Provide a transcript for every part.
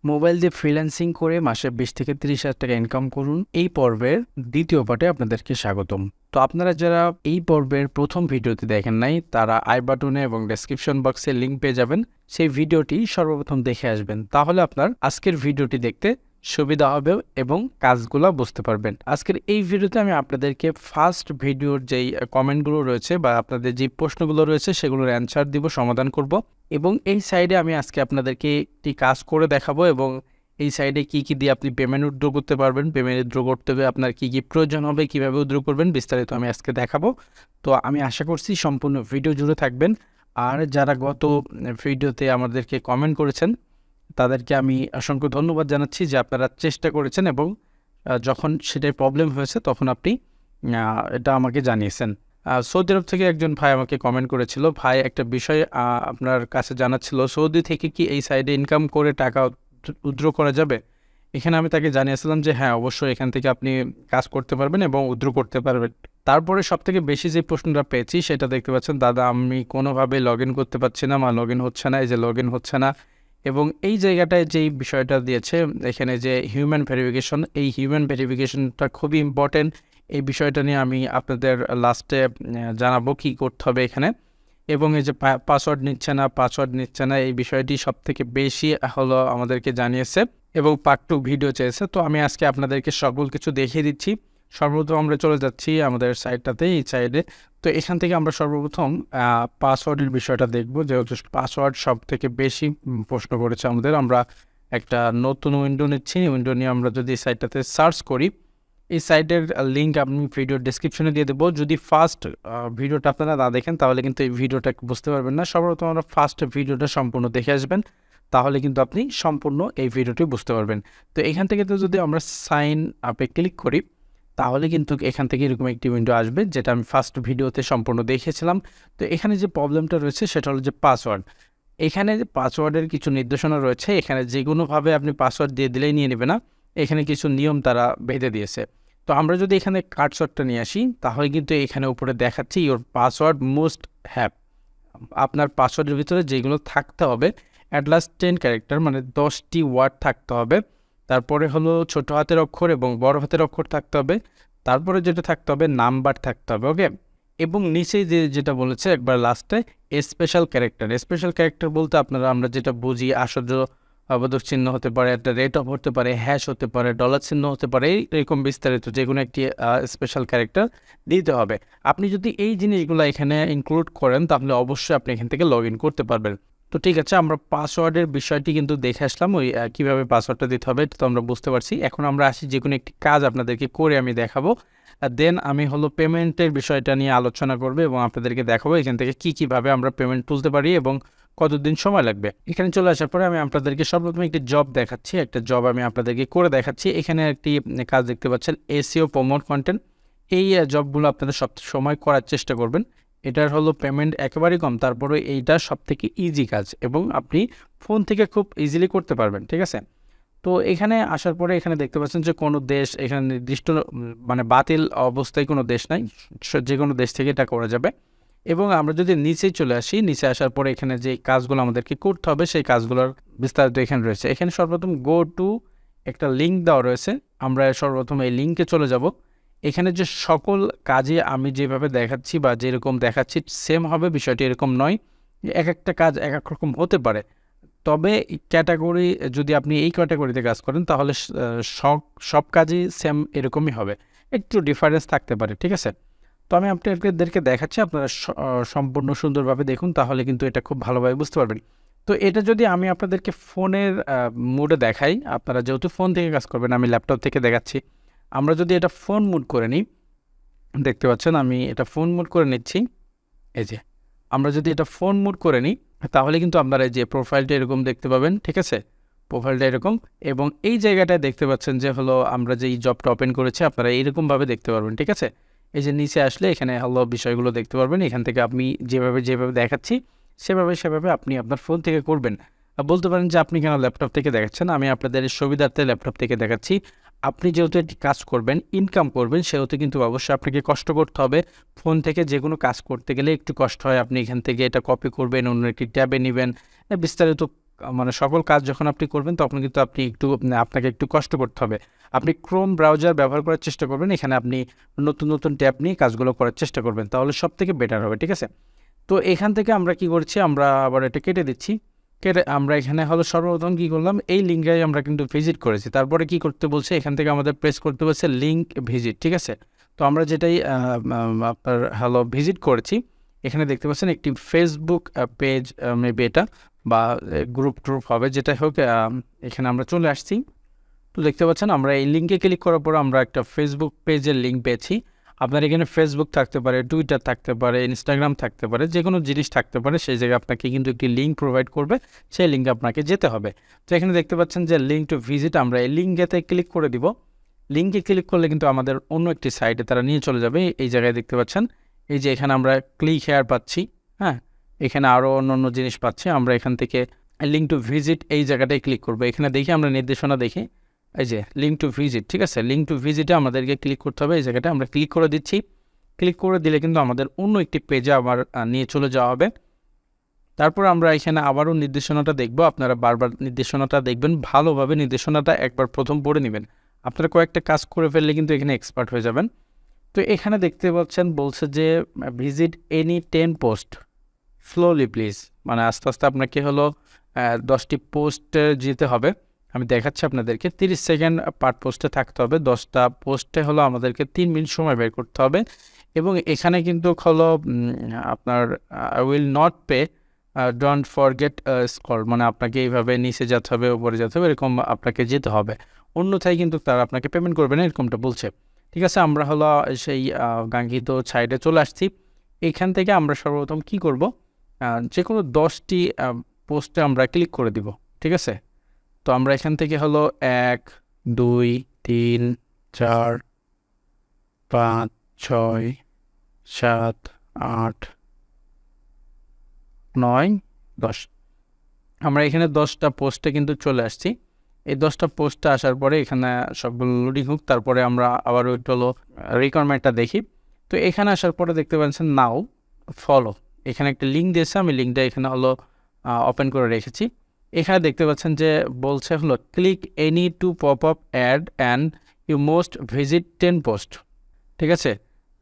Mobile দিয়ে freelancing করে মাসে 20 থেকে 30,000 টাকা ইনকাম করুন। এই পর্বের দ্বিতীয় পার্টে আপনাদেরকে স্বাগতম। তো আপনারা যারা এই পর্বের প্রথম ভিডিওটি দেখেন নাই, তারা আই বাটনে এবং ডেসক্রিপশন বক্সে লিঙ্ক পেয়ে যাবেন। সেই ভিডিওটি সর্বপ্রথম দেখে আসবেন, তাহলে আপনার আজকের ভিডিওটি দেখতে সুবিধা হবে এবং কাজগুলো বুঝতে পারবেন। আজকের এই ভিডিওতে আমি আপনাদেরকে ফার্স্ট ভিডিওর যেই কমেন্টগুলো রয়েছে বা আপনাদের যে প্রশ্নগুলো রয়েছে সেগুলোর অ্যান্সার দিব, সমাধান করব। এবং এই সাইডে আমি আজকে আপনাদেরকে একটি কাজ করে দেখাবো এবং এই সাইডে কি কি দিয়ে আপনি পেমেন্ট উইথড্র করতে পারবেন, পেমেন্ট উইথড্র করতে হবে আপনার কি কি প্রয়োজন হবে, কিভাবে উইথড্র করবেন, বিস্তারিত আমি আজকে দেখাবো। তো আমি আশা করছি সম্পূর্ণ ভিডিও জুড়ে থাকবেন। আর যারা গত ভিডিওতে আমাদেরকে কমেন্ট করেছেন তাদেরকে আমি অসংখ্য ধন্যবাদ জানাচ্ছি যে আপনারা চেষ্টা করেছেন এবং যখন সেটার প্রবলেম হয়েছে তখন আপনি এটা আমাকে জানিয়েছেন। সৌদি আরব থেকে একজন ভাই আমাকে কমেন্ট করেছিল, ভাই একটা বিষয় আপনার কাছে জানাচ্ছিল, সৌদি থেকে কি এই সাইডে ইনকাম করে টাকা উইথড্র করা যাবে? এখানে আমি তাকে জানিয়েছিলাম যে হ্যাঁ, অবশ্যই এখান থেকে আপনি কাজ করতে পারবেন এবং উইথড্র করতে পারবেন। তারপরে সবথেকে বেশি যে প্রশ্নটা পেয়েছি সেটা দেখতে পাচ্ছেন, দাদা আমি কোনোভাবে লগ ইন করতে পারছি না, লগ ইন হচ্ছে না, এই যে লগ ইন হচ্ছে না। এবং এই জায়গাটায় যেই বিষয়টা দিয়েছে এখানে যে হিউম্যান ভেরিফিকেশন, এই হিউম্যান ভেরিফিকেশনটা খুবই ইম্পর্টেন্ট। এই বিষয়টা নিয়ে আমি আপনাদের লাস্টে জানাবো কী করতে হবে এখানে। এবং এই যে পাসওয়ার্ড নিচ্ছে না এই বিষয়টি সবথেকে বেশি হলো আমাদেরকে জানিয়েছে এবং পার্ট 2 ভিডিও চেয়েছে। তো আমি আজকে আপনাদেরকে সকল কিছু দেখিয়ে দিচ্ছি। সর্বপ্রথম আমরা চলে যাচ্ছি আমাদের সাইটটাতে, এই সাইডে। তো এখান থেকে আমরা সর্বপ্রথম পাসওয়ার্ডের বিষয়টা দেখব, যেহেতু পাসওয়ার্ড সব থেকে বেশি প্রশ্ন করেছে আমাদের। আমরা একটা নতুন উইন্ডো নিচ্ছি, উইন্ডো নিয়ে আমরা যদি সাইটটাতে সার্চ করি, এই সাইটের লিঙ্ক আমি ভিডিওর ডেসক্রিপশনে দিয়ে দেবো। যদি ফার্স্ট ভিডিওটা আপনারা না দেখেন তাহলে কিন্তু এই ভিডিওটা বুঝতে পারবেন না। সর্বপ্রথম আমরা ফার্স্ট ভিডিওটা সম্পূর্ণ দেখে আসবেন, তাহলে কিন্তু আপনি সম্পূর্ণ এই ভিডিওটি বুঝতে পারবেন। তো এখান থেকে তো যদি আমরা সাইন আপে ক্লিক করি তাহলে কিন্তু এখান থেকে এরকম একটি উইন্ডো আসবে, যেটা আমি ফার্স্ট ভিডিওতে সম্পূর্ণ দেখিয়েছিলাম। তো এখানে যে প্রবলেমটা রয়েছে সেটা হলো যে পাসওয়ার্ড। এখানে যে পাসওয়ার্ডের কিছু নির্দেশনা রয়েছে, এখানে যে কোনোভাবে আপনি পাসওয়ার্ড দিয়ে দিলেই নিয়ে নেবে না, এখানে কিছু নিয়ম তারা বেঁধে দিয়েছে। তো আমরা যদি এখানে কার্সরটা নিয়ে আসি তাহলে কিন্তু এখানে উপরে দেখাচ্ছি ইওর পাসওয়ার্ড মোস্ট হ্যাভ। আপনার পাসওয়ার্ডের ভিতরে যেগুলো থাকতে হবে অ্যাট লাস্ট 10 ক্যারেক্টার, মানে 10টি ওয়ার্ড থাকতে হবে। তারপরে হলো ছোট হাতের অক্ষর এবং বড় হাতের অক্ষর থাকতে হবে। তারপরে যেটা থাকতে হবে নাম্বার থাকতে হবে, ওকে। এবং নিচেই যেটা বলেছে একবার লাস্টে স্পেশাল ক্যারেক্টার বলতে আমরা যেটা বুঝি আশ্চর্য বোধক চিহ্ন হতে পারে, একটা রেট অফ হতে পারে, হ্যাশ হতে পারে, ডলার চিহ্ন হতে পারে, এরকম বিস্তারিত যে কোনো একটি স্পেশাল ক্যারেক্টার দিতে হবে। আপনি যদি এই জিনিসগুলো এখানে ইনক্লুড করেন তাহলে অবশ্যই আপনি এখান থেকে লগ ইন করতে পারবেন। তো ঠিক আছে, আমরা পাসওয়ার্ডের বিষয়টি কিন্তু দেখে আসলাম, ওই কীভাবে পাসওয়ার্ডটা দিতে হবে তো আমরা বুঝতে পারছি। এখন আমরা আসি যে কোনো একটি কাজ আপনাদেরকে করে আমি দেখাবো, দেন আমি হলো পেমেন্টের বিষয়টা নিয়ে আলোচনা করবো এবং আপনাদেরকে দেখাবো এখান থেকে কীভাবে আমরা পেমেন্ট তুলতে পারি এবং কতদিন সময় লাগবে। এখানে চলে আসার পরে আমি আপনাদেরকে সর্বপ্রথম একটি জব দেখাচ্ছি, একটা জব আমি আপনাদেরকে করে দেখাচ্ছি। এখানে একটি কাজ দেখতে পাচ্ছেন, এসইও প্রমোট কন্টেন্ট। এই জবগুলো আপনাদের সব সময় করার চেষ্টা করবেন। এটার হলো পেমেন্ট একেবারেই কম, তারপরে এইটা সবথেকে ইজি কাজ এবং আপনি ফোন থেকে খুব ইজিলি করতে পারবেন, ঠিক আছে। তো এখানে আসার পরে এখানে দেখতে পাচ্ছেন যে কোনো দেশ এখানে নির্দিষ্ট মানে বাতিল অবস্থায় কোনো দেশ নাই, যে কোনো দেশ থেকে এটা করা যাবে। এবং আমরা যদি নিচেই চলে আসি, নিচে আসার পরে এখানে যে কাজগুলো আমাদেরকে করতে হবে সেই কাজগুলোর বিস্তারিত এখানে রয়েছে। এখানে সর্বপ্রথম গো টু একটা লিঙ্ক দেওয়া রয়েছে, আমরা সর্বপ্রথম এই লিঙ্কে চলে যাব। এখানে যে সকল কাজে আমি যেভাবে দেখাচ্ছি বা যেরকম দেখাচ্ছি সেম হবে, বিষয়টি এরকম নয়, এক একটা কাজ এক এক রকম হতে পারে। তবে ক্যাটাগরি যদি আপনি এই ক্যাটাগরিতে কাজ করেন তাহলে সব কাজই সেম এরকমই হবে, একটু ডিফারেন্স থাকতে পারে, ঠিক আছে। তো আমি আপনাদেরকে দেখাচ্ছি, আপনারা সম্পূর্ণ সুন্দরভাবে দেখুন, তাহলে কিন্তু এটা খুব ভালোভাবে বুঝতে পারবেন। তো এটা যদি আমি আপনাদেরকে ফোনের মোডে দেখাই, আপনারা যেহেতু ফোন থেকে কাজ করবেন, আমি ল্যাপটপ থেকে দেখাচ্ছি। আমরা যদি এটা ফোন মোড করে নিই, দেখতে পাচ্ছেন আমি এটা ফোন মোড করে নিচ্ছি। এই যে আমরা যদি এটা ফোন মোড করে নিই তাহলে কিন্তু আপনারা এই যে প্রোফাইলটা এরকম দেখতে পাবেন, ঠিক আছে, প্রোফাইলটা এরকম। এবং এই জায়গাটায় দেখতে পাচ্ছেন যে হলো আমরা যে এই জবটা ওপেন করেছি আপনারা এইরকমভাবে দেখতে পারবেন, ঠিক আছে। এই যে নিচে আসলে এখানে হলো বিষয়গুলো দেখতে পারবেন। এখান থেকে আপনি যেভাবে দেখাচ্ছি সেভাবে আপনি আপনার ফোন থেকে করবেন। বলতে পারেন যে আপনি কেন ল্যাপটপ থেকে দেখাচ্ছেন, আমি আপনাদের সুবিধার্থে ল্যাপটপ থেকে দেখাচ্ছি। আপনি যেহেতু একটি কাজ করবেন, ইনকাম করবেন, সেহেতু কিন্তু অবশ্যই আপনাকে কষ্ট করতে হবে। ফোন থেকে যে কোনো কাজ করতে গেলে একটু কষ্ট হয়। আপনি এখান থেকে এটা কপি করবেন, অন্য একটি ট্যাবে নেবেন, বিস্তারিত মানে সকল কাজ যখন আপনি করবেন তখন কিন্তু আপনাকে একটু কষ্ট করতে হবে। আপনি ক্রোম ব্রাউজার ব্যবহার করার চেষ্টা করবেন, এখানে আপনি নতুন নতুন ট্যাব নিয়ে কাজগুলো করার চেষ্টা করবেন, তাহলে সবথেকে বেটার হবে। ঠিক আছে, তো এখান থেকে আমরা কি করছি, আমরা আবার এটা কেটে দিচ্ছি। কেটে আমরা এখানে হলো সর্বপ্রথম কী করলাম, এই লিঙ্কে আমরা কিন্তু ভিজিট করেছি, তারপরে কি করতে বলছে, এখান থেকে আমাদের প্রেস করতে বলছে লিঙ্ক ভিজিট। ঠিক আছে, তো আমরা যেটাই আপনার হলো ভিজিট করেছি, এখানে দেখতে পাচ্ছেন একটি ফেসবুক পেজ, মেবি এটা বা গ্রুপ হবে, যেটাই হোক, এখানে আমরা চলে আসছি। তো দেখতে পাচ্ছেন আমরা এই লিঙ্কে ক্লিক করার পর আমরা একটা ফেসবুক পেজের লিঙ্ক পেয়েছি। আপনার এখানে ফেসবুক থাকতে পারে, টুইটার থাকতে পারে, ইনস্টাগ্রাম থাকতে পারে, যে কোনো জিনিস থাকতে পারে, সেই জায়গায় আপনাকে কিন্তু একটি লিঙ্ক প্রোভাইড করবে, সেই লিঙ্কে আপনাকে যেতে হবে। তো এখানে দেখতে পাচ্ছেন যে লিঙ্ক টু ভিজিট, আমরা এই লিঙ্কেতে ক্লিক করে দিব। লিঙ্কে ক্লিক করলে কিন্তু আমাদের অন্য একটি সাইটে তারা নিয়ে চলে যাবে। এই জায়গায় দেখতে পাচ্ছেন এই যে এখানে আমরা ক্লিক হেয়ার পাচ্ছি, হ্যাঁ, এখানে আরও অন্য জিনিস পাচ্ছি। আমরা এখান থেকে লিঙ্ক টু ভিজিট এই জায়গাটায় ক্লিক করবো। এখানে দেখি আমরা নির্দেশনা দেখি, এই যে লিঙ্ক টু ভিজিট। ঠিক আছে, লিঙ্ক টু ভিজিটে আমাদেরকে ক্লিক করতে হবে, এই জায়গাটা আমরা ক্লিক করে দিচ্ছি। ক্লিক করে দিলে কিন্তু আমাদের অন্য একটি পেজে আবার নিয়ে চলে যাওয়া হবে। তারপর আমরা এখানে আবারও নির্দেশনাটা দেখব। আপনারা বারবার নির্দেশনাটা দেখবেন, ভালোভাবে নির্দেশনাটা একবার প্রথম পড়ে নেবেন। আপনারা কয়েকটা কাজ করে ফেললে কিন্তু এখানে এক্সপার্ট হয়ে যাবেন। তো এখানে দেখতে পাচ্ছেন বলছে যে visit any 10 post slowly please, মানে আস্তে আস্তে আপনাকে হলো 10টি পোস্টে যেতে হবে। আমি দেখাচ্ছি আপনাদেরকে, 30 সেকেন্ড পার পোস্টে থাকতে হবে, 10টা পোস্টে হলো আমাদেরকে 3 মিনিট সময় বের করতে হবে। এবং এখানে কিন্তু হলো আপনার I will not pay, don't forget scroll, মানে আপনাকে এইভাবে নিচে যেতে হবে, উপরে যেতে হবে, এরকম আপনাকে যেতে হবে, অন্যথায় কিন্তু তারা আপনাকে পেমেন্ট করবে না, এরকমটা বলছে। ঠিক আছে, আমরা হলো সেই কাঙ্ক্ষিত সাইডে চলে আসছি। এখান থেকে আমরা সর্বপ্রথম কি করব, যে কোনো 10টি পোস্টে আমরা ক্লিক করে দিব। ঠিক আছে, তো আমরা এখান থেকে হলো 1 2 3 4 5 6 7 8 9 10, আমরা এখানে 10টা পোস্টে কিন্তু চলে আসছি। এই 10টা পোস্টে আসার পরে এখানে সবগুলো লোডিং হোক, তারপরে আমরা আবার একটু হলো রিকোয়ারমেন্টটা দেখি। তো এখানে আসার পরে দেখতে পাচ্ছেন নাও ফলো, এখানে একটা লিঙ্ক দিয়েছে, আমি লিঙ্কটা এখানে হলো ওপেন করে রেখেছি। এখানে দেখতে পাচ্ছেন যে বলছে হলো click any two pop up ad and you most visit 10 post. ঠিক আছে,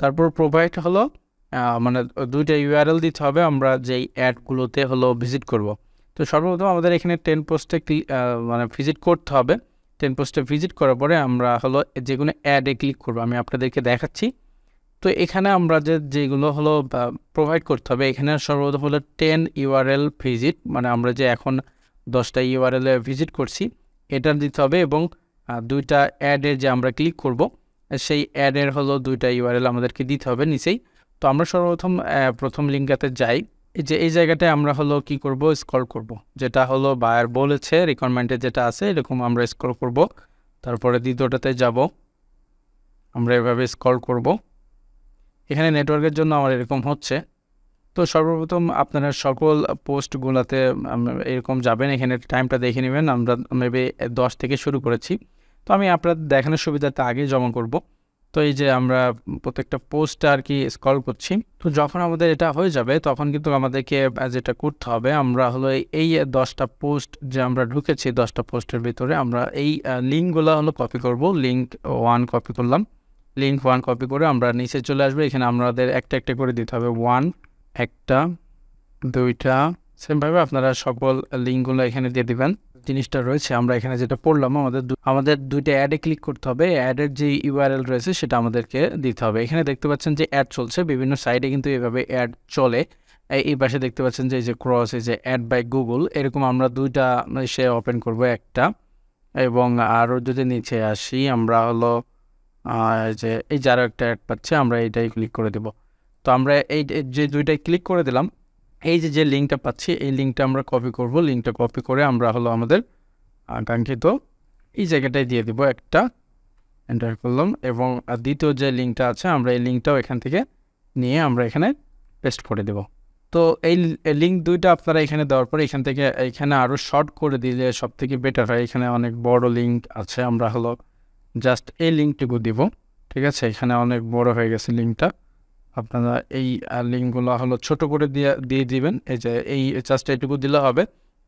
তারপর প্রোভাইড হলো মানে 2টা ইউআরএল দিতে হবে আমরা যেই অ্যাডগুলোতে হলো ভিজিট করব। তো সর্বপ্রথম আমাদের এখানে 10 পোস্টে মানে ভিজিট করতে হবে। 10 পোস্টে ভিজিট করার পরে আমরা হলো যে কোনো অ্যাডে ক্লিক করব, আমি আপনাদেরকে দেখাচ্ছি। তো এখানে আমরা যেগুলো হলো প্রোভাইড করতে হবে, এখানে সর্বপ্রথম হলো 10 ইউআরএল ভিজিট, মানে আমরা যে এখন 10টা ইউআরএলে ভিজিট করছি এটা দিতে হবে, এবং 2টা অ্যাডের যে আমরা ক্লিক করব সেই অ্যাডের হলো 2টা ইউআরএল আমাদেরকে দিতে হবে নিচেই। তো আমরা সর্বপ্রথম প্রথম লিঙ্কটাতে যাই, এই জায়গাটায় আমরা হলো কি করব, স্ক্রল করব, যেটা হলো বায়ার বলেছে রিকোয়ারমেন্টে যেটা আছে এরকম আমরা স্ক্রল করব। তারপরে দ্বিতীয়টাতে যাব, আমরা এভাবে স্ক্রল করব। এখানে নেটওয়ার্কের জন্য আমার এরকম হচ্ছে। তো সর্বপ্রথম আপনারা সকল পোস্টগুলোতে এরকম যাবেন, এখানে টাইমটা দেখে নেবেন। আমরা মেবি 10 থেকে শুরু করেছি, তো আমি আপনাদের দেখানোর সুবিধাতে আগে জমা করব। তো এই যে আমরা প্রত্যেকটা পোস্টটা আর কি স্ক্রল করছি। তো যখন আমাদের এটা হয়ে যাবে তখন কিন্তু আমাদেরকে যেটা করতে হবে, আমরা হলো এই 10টা পোস্ট যে আমরা ঢুকেছি 10টা পোস্টের ভিতরে আমরা এই লিঙ্কগুলো হলো কপি করব। লিঙ্ক 1 কপি করলাম, লিঙ্ক 1 কপি করে আমরা নিচে চলে আসবো। এখানে আমাদের একটা একটা করে দিতে হবে, 1 একটা 2টা, সেমভাবে আপনারা সকল লিঙ্কগুলো এখানে দিয়ে দিবেন। জিনিসটা রয়েছে আমরা এখানে যেটা পড়লাম, আমাদের 2টা অ্যাডে ক্লিক করতে হবে, অ্যাডের যে ইউআরএল রয়েছে সেটা আমাদেরকে দিতে হবে। এখানে দেখতে পাচ্ছেন যে অ্যাড চলছে, বিভিন্ন সাইটে কিন্তু এভাবে অ্যাড চলে। এই পাশে দেখতে পাচ্ছেন যে এই যে ক্রস, এই যে অ্যাড বাই গুগল, এরকম আমরা 2টা সে ওপেন করব একটা, এবং আরও যদি নিচে আসি আমরা হলো যে এই যে আরও একটা অ্যাড পাচ্ছে, আমরা এইটাই ক্লিক করে দেব। তো আমরা এই যে 2টাই ক্লিক করে দিলাম, এই যে লিঙ্কটা পাচ্ছি এই লিঙ্কটা আমরা কপি করব। লিঙ্কটা কপি করে আমরা হলো আমাদের কাঙ্ক্ষিত এই জায়গাটায় দিয়ে দিব, একটা এন্টার করলাম, এবং দ্বিতীয় যে লিঙ্কটা আছে আমরা এই লিঙ্কটাও এখান থেকে নিয়ে আমরা এখানে পেস্ট করে দেব। তো এই লিঙ্ক 2টা আপনারা এখানে দেওয়ার পরে এখান থেকে এখানে আরও শর্ট করে দিলে সব থেকে বেটার হয়। এখানে অনেক বড় লিঙ্ক আছে, আমরা হলো জাস্ট এই লিঙ্কটুকু দিব। ঠিক আছে, এখানে অনেক বড় হয়ে গেছে লিঙ্কটা, আপনারা এই লিঙ্কগুলো হলো ছোট করে দিয়ে দিবেন। এই যে এই জাস্ট এইটুকু দিলে হবে,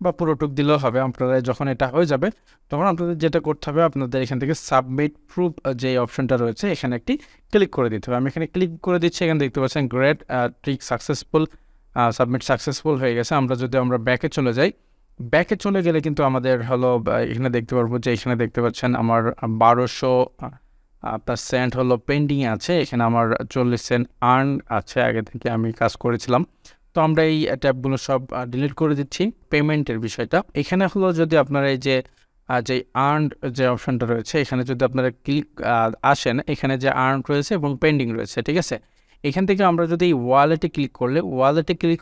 বা পুরোটুক দিলেও হবে। আপনারা যখন এটা হয়ে যাবে তখন আপনাদের যেটা করতে হবে, আপনাদের এখান থেকে সাবমিট প্রুফ যে অপশনটা রয়েছে এখানে একটি ক্লিক করে দিতে হবে। আমি এখানে ক্লিক করে দিচ্ছি, এখানে দেখতে পাচ্ছেন great trick successful, submit successful হয়ে গেছে। যদি আমরা ব্যাকে চলে যাই, ব্যাকে চলে গেলে কিন্তু আমাদের হলো এখানে দেখতে পারবো যে এখানে দেখতে পাচ্ছেন আমার 1200% হলো পেন্ডিংয়ে আছে। এখানে আমার 40 সেন্ট আর্ন আছে, আগে থেকে আমি কাজ করেছিলাম। তো আমরা এই ট্যাবগুলো সব ডিলিট করে দিচ্ছি। পেমেন্টের বিষয়টা এখানে হলো, যদি আপনারা এই যে আর্ন যে অপশনটা রয়েছে এখানে যদি আপনারা ক্লিক আসেন, এখানে যে আর্ন রয়েছে এবং পেন্ডিং রয়েছে, ঠিক আছে। এখান থেকে আমরা যদি ওয়ালেটে ক্লিক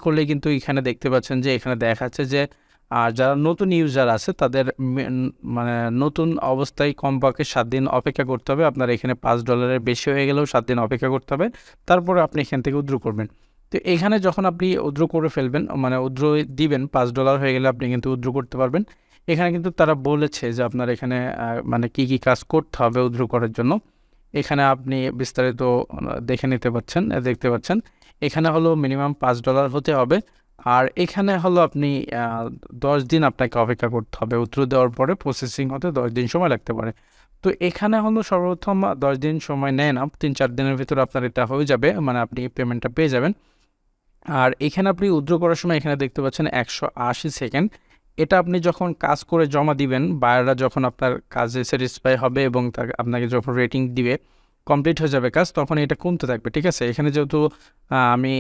করলে কিন্তু এখানে দেখতে পাচ্ছেন যে এখানে দেখাচ্ছে যে যারা নতুন ইউজার আছে তাদের মানে নতুন অবস্থায় কমপক্ষে 7 দিন অপেক্ষা করতে হবে। আপনার এখানে $5 বেশি হয়ে গেলেও 7 দিন অপেক্ষা করতে হবে, তারপরে আপনি এখান থেকে উইথড্র করবেন। তো এখানে যখন আপনি উইথড্র করে ফেলবেন, মানে উইথড্র দিবেন, $5 হয়ে গেলে আপনি কিন্তু উইথড্র করতে পারবেন। এখানে কিন্তু তারা বলেছে যে আপনার এখানে মানে কি কাজ করতে হবে উইথড্র করার জন্য। এখানে আপনি বিস্তারিত দেখতে পাচ্ছেন এখানে হলো মিনিমাম $5 হতে হবে। আর এখানে হলো আপনি 10 দিন আপনাকে অপেক্ষা করতে হবে। উইথড্র দেওয়ার পরে প্রসেসিং হতে 10 দিন সময় লাগতে পারে। তো এখানে হলো সর্বপ্রথম 10 দিন সময় নেয় না, 3-4 দিনের ভিতরে আপনার এটা হয়ে যাবে, মানে আপনি পেমেন্টটা পেয়ে যাবেন। আর এখানে আপনি উইথড্র করার সময় এখানে দেখতে পাচ্ছেন 180 সেকেন্ড। এটা আপনি যখন কাজ করে জমা দিবেন, বায়াররা যখন আপনার কাজে স্যাটিসফাই হবে এবং আপনাকে যখন রেটিং দিবে, কমপ্লিট হয়ে যাবে কাজ, তখন এটা কমতে থাকবে, ঠিক আছে। এখানে যেহেতু আমি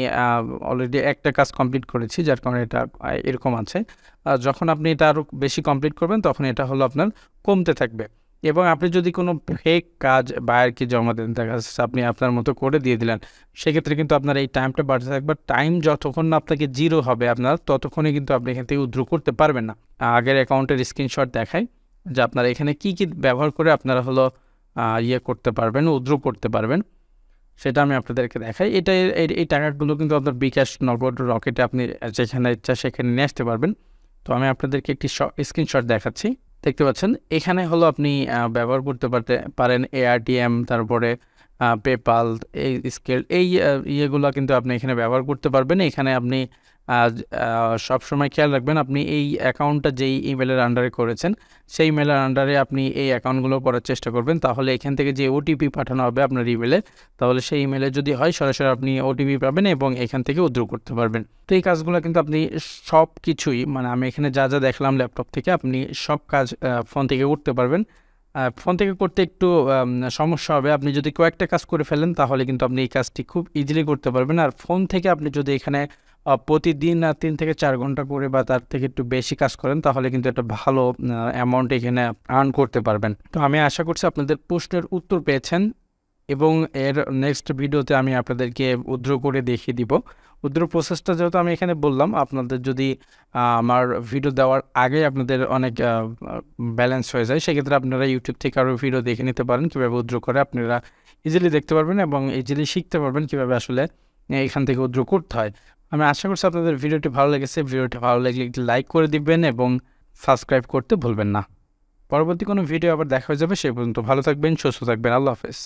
অলরেডি একটা কাজ কমপ্লিট করেছি, যার কারণে এটা এরকম আছে। যখন আপনি এটা আরও বেশি কমপ্লিট করবেন তখন এটা হলো আপনার কমতে থাকবে। এবং আপনি যদি কোনো ফেক কাজ বায়ারকে জমা দেন, দেখা যাচ্ছে আপনি আপনার মতো করে দিয়ে দিলেন, সেক্ষেত্রে কিন্তু আপনার এই টাইমটা বাড়তে থাকবে। টাইম যতক্ষণ না আপনাকে 0 হবে আপনার, ততক্ষণে কিন্তু আপনি এখান থেকে উইথড্র করতে পারবেন না। আগের অ্যাকাউন্টের স্ক্রিনশট দেখায় যে আপনারা এখানে কি ব্যবহার করে আপনারা হলো করতে পারবেন, উইথড্র করতে পারবেন, সেটা আমি আপনাদেরকে দেখাই। এই টাকাগুলো কিন্তু আপনার বিকাশ, নগদ, রকেটে আপনি যেখানে ইচ্ছা সেখানে নিয়ে আসতে পারবেন। তো আমি আপনাদেরকে একটি স্ক্রিনশট দেখাচ্ছি। দেখতে পাচ্ছেন এখানে হলো আপনি ব্যবহার করতে পারেন এআরটিএম, তারপরে পেপাল, এই স্কেল, এই ইয়েগুলো কিন্তু আপনি এখানে ব্যবহার করতে পারবেন। এখানে আপনি সবসময় খেয়াল রাখবেন, আপনি এই অ্যাকাউন্টটা যেই ইমেলের আন্ডারে করেছেন সেই ইমেলের আন্ডারে আপনি এই অ্যাকাউন্টগুলো করার চেষ্টা করবেন। তাহলে এখান থেকে যে ওটিপি পাঠানো হবে আপনার ইমেলে, তাহলে সেই ইমেলে যদি হয় সরাসরি আপনি ওটিপি পাবেন এবং এখান থেকে উইথড্র করতে পারবেন। তো এই কাজগুলো কিন্তু আপনি সব কিছুই, মানে আমি এখানে যা দেখলাম ল্যাপটপ থেকে, আপনি সব কাজ ফোন থেকে করতে পারবেন। ফোন থেকে করতে একটু সমস্যা হবে। আপনি যদি কয়েকটা কাজ করে ফেলেন তাহলে কিন্তু আপনি এই কাজটি খুব ইজিলি করতে পারবেন। আর ফোন থেকে আপনি যদি এখানে প্রতিদিন 3 থেকে 4 ঘন্টা করে বা তার থেকে একটু বেশি কাজ করেন, তাহলে কিন্তু একটা ভালো অ্যামাউন্ট এখানে আর্ন করতে পারবেন। তো আমি আশা করছি আপনাদের প্রশ্নের উত্তর পেয়েছেন এবং এর নেক্সট ভিডিওতে আমি আপনাদেরকে উইথড্র করে দেখিয়ে দিব। উইথড্র প্রসেসটা যেহেতু আমি এখানে বললাম, আপনাদের যদি আমার ভিডিও দেওয়ার আগে আপনাদের অনেক ব্যালেন্স হয়ে যায়, সেক্ষেত্রে আপনারা ইউটিউব থেকে আরও ভিডিও দেখে নিতে পারেন কীভাবে উইথড্র করে। আপনারা ইজিলি দেখতে পারবেন এবং ইজিলি শিখতে পারবেন কীভাবে আসলে এখান থেকে উইথড্র করতে হয়। আমি আশা করছি আপনাদের ভিডিওটি ভালো লেগেছে। ভিডিওটি ভালো লাগলে একটি লাইক করে দিবেন এবং সাবস্ক্রাইব করতে ভুলবেন না। পরবর্তী কোনো ভিডিও আবার দেখা হয়ে যাবে। সে পর্যন্ত ভালো থাকবেন, সুস্থ থাকবেন। আল্লাহ হাফেজ।